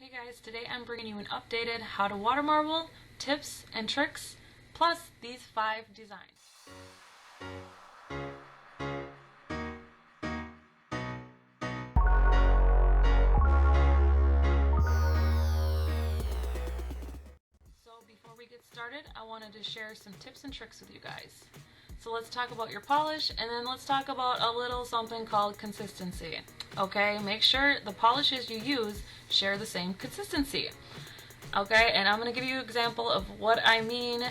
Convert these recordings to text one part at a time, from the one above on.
Hey guys, today I'm bringing you an updated how to water marble, tips and tricks, plus these 5 designs. So before we get started, I wanted to share some tips and tricks with you guys. So let's talk about your polish, and then let's talk about a little something called consistency. Okay, make sure the polishes you use share the same consistency. Okay, and I'm going to give you an example of what I mean.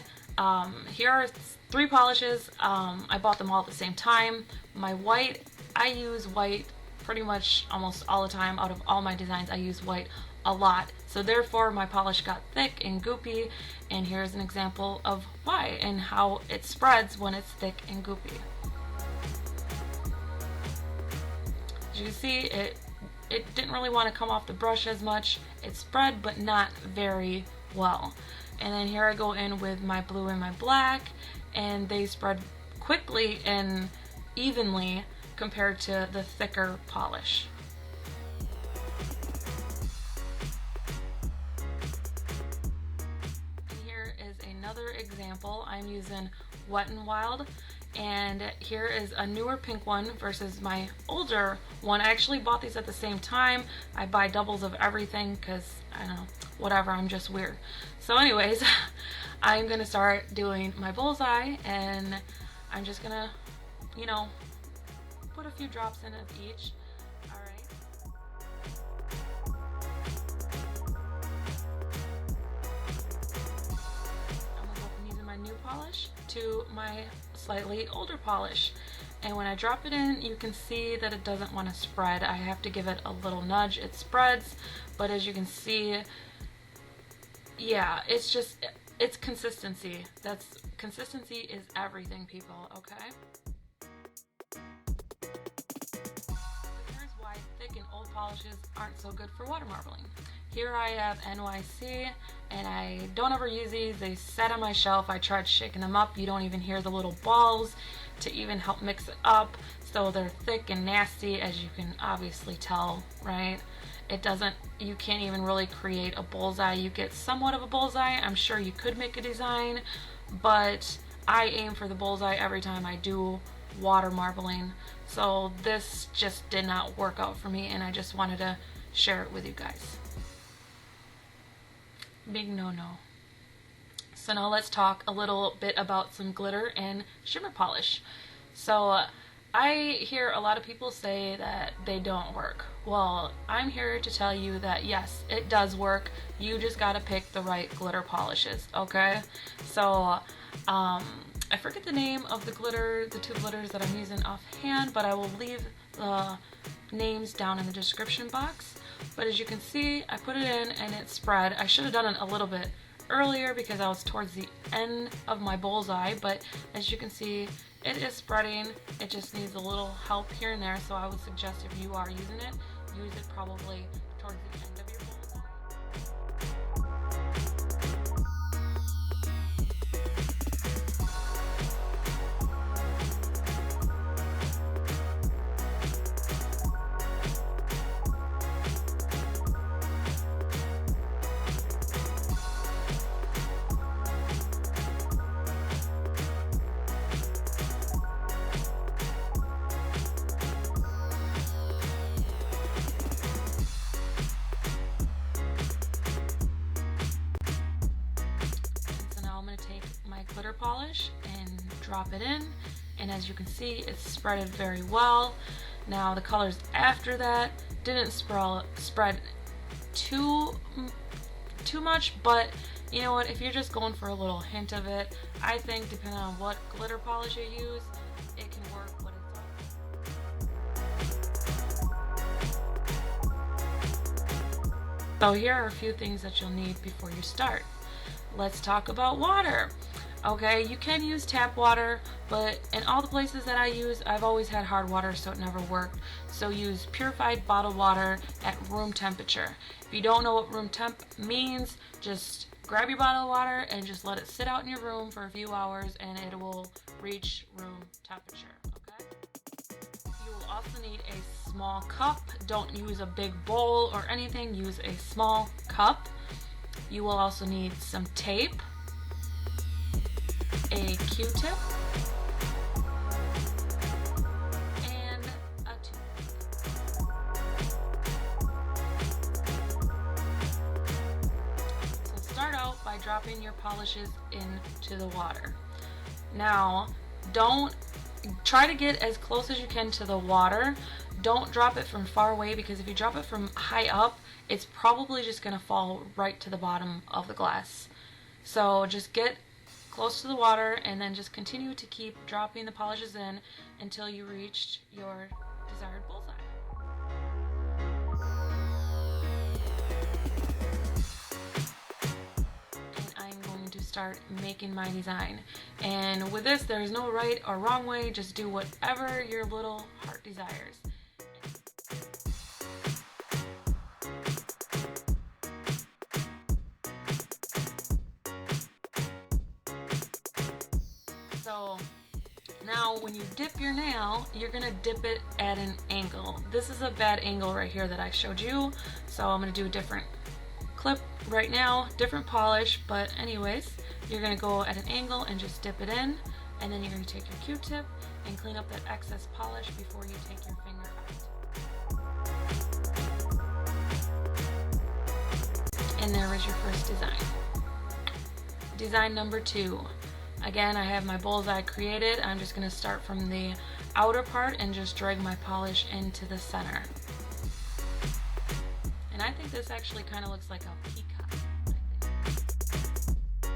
Here are 3 polishes. I bought them all at the same time. My white, I use white pretty much almost all the time. Out of all my designs, I use white a lot. So therefore my polish got thick and goopy, and here's an example of why and how it spreads when it's thick and goopy. As you can see, it didn't really want to come off the brush as much. It spread, but not very well. And then here I go in with my blue and my black, and they spread quickly and evenly compared to the thicker polish. Another example, I'm using Wet n Wild, and here is a newer pink one versus my older one. I actually bought these at the same time. I buy doubles of everything because, I don't know, whatever, I'm just weird. So anyways, I'm gonna start doing my bullseye, and I'm just gonna, you know, put a few drops in of each. Alright. New polish to my slightly older polish, and when I drop it in, you can see that it doesn't want to spread. I have to give it a little nudge. It spreads, but as you can see, yeah, it's consistency. Consistency is everything, people, okay? Here's why thick and old polishes aren't so good for water marbling. Here I have NYC, and I don't ever use these. They sat on my shelf. I tried shaking them up. You don't even hear the little balls to even help mix it up. So they're thick and nasty, as you can obviously tell, right? You can't even really create a bullseye. You get somewhat of a bullseye. I'm sure you could make a design, but I aim for the bullseye every time I do water marbling. So this just did not work out for me, and I just wanted to share it with you guys. Big no-no. So now let's talk a little bit about some glitter and shimmer polish. So I hear a lot of people say that they don't work. Well, I'm here to tell you that yes, it does work. You just gotta pick the right glitter polishes, okay? So I forget the name of the 2 glitters that I'm using offhand, but I will leave the names down in the description box. But as you can see, I put it in and it spread. I should have done it a little bit earlier because I was towards the end of my bullseye, but as you can see, it is spreading. It just needs a little help here and there, so I would suggest if you are using it, use it probably towards the end of your bullseye. Glitter polish and drop it in, and as you can see, it's spreaded very well. Now the colors after that didn't spread too much, but you know what, if you're just going for a little hint of it, I think depending on what glitter polish you use, it can work, but so here are a few things that you'll need before you start. Let's talk about water. Okay, you can use tap water, but in all the places that I use, I've always had hard water, so it never worked. So use purified bottled water at room temperature. If you don't know what room temp means, just grab your bottle of water and just let it sit out in your room for a few hours, and it will reach room temperature, okay? You will also need a small cup. Don't use a big bowl or anything. Use a small cup. You will also need some tape, a Q-tip, and a tube. So start out by dropping your polishes into the water. Now, don't try to get as close as you can to the water. Don't drop it from far away, because if you drop it from high up, it's probably just going to fall right to the bottom of the glass. So just get close to the water and then just continue to keep dropping the polishes in until you reach your desired bullseye. And I'm going to start making my design. And with this, there's no right or wrong way. Just do whatever your little heart desires. So now when you dip your nail, you're going to dip it at an angle. This is a bad angle right here that I showed you, so I'm going to do a different clip right now, different polish, but anyways, you're going to go at an angle and just dip it in, and then you're going to take your Q-tip and clean up that excess polish before you take your finger out. And there is your first design. Design number 2. Again, I have my bullseye created. I'm just going to start from the outer part and just drag my polish into the center. And I think this actually kind of looks like a peacock. And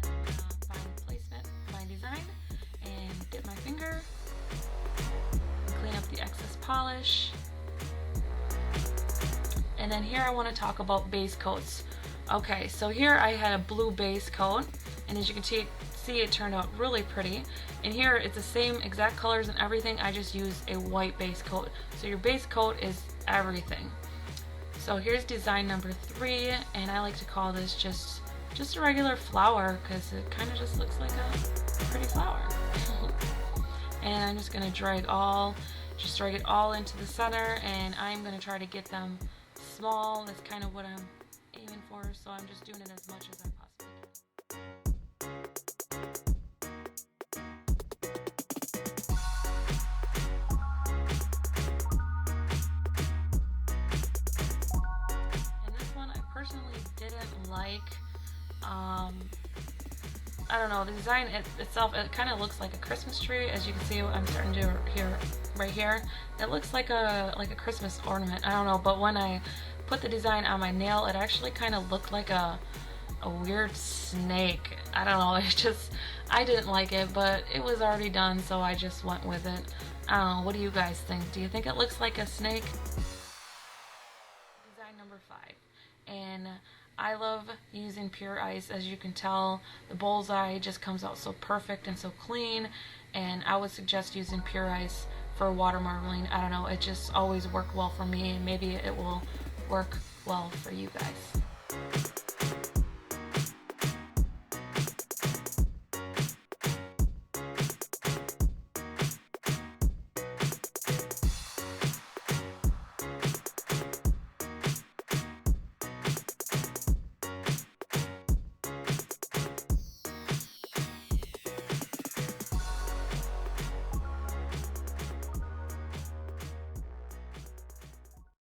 then I'm going to find placement for my design and dip my finger and clean up the excess polish. And then here I want to talk about base coats. Okay, so here I had a blue base coat, and as you can see, it turned out really pretty. And here it's the same exact colors and everything. I just used a white base coat. So your base coat is everything. So here's design number 3, and I like to call this just a regular flower, because it kind of just looks like a pretty flower. And I'm just gonna drag it all into the center, and I'm gonna try to get them small. That's kind of what I'm aiming for, so I'm just doing it as much as I possibly can. And this one I personally didn't like. I don't know, the design itself, it kind of looks like a Christmas tree. As you can see, I'm starting to right here. It looks like a Christmas ornament. I don't know, but when I put the design on my nail, it actually kind of looked like a weird snake. I don't know, I didn't like it, but it was already done, so I just went with it. I don't know, what do you guys think? Do you think it looks like a snake? Design number 5. And I love using pure ice. As you can tell, the bullseye just comes out so perfect and so clean, and I would suggest using pure ice for water marbling. I don't know, it just always worked well for me, and maybe it will work well for you guys.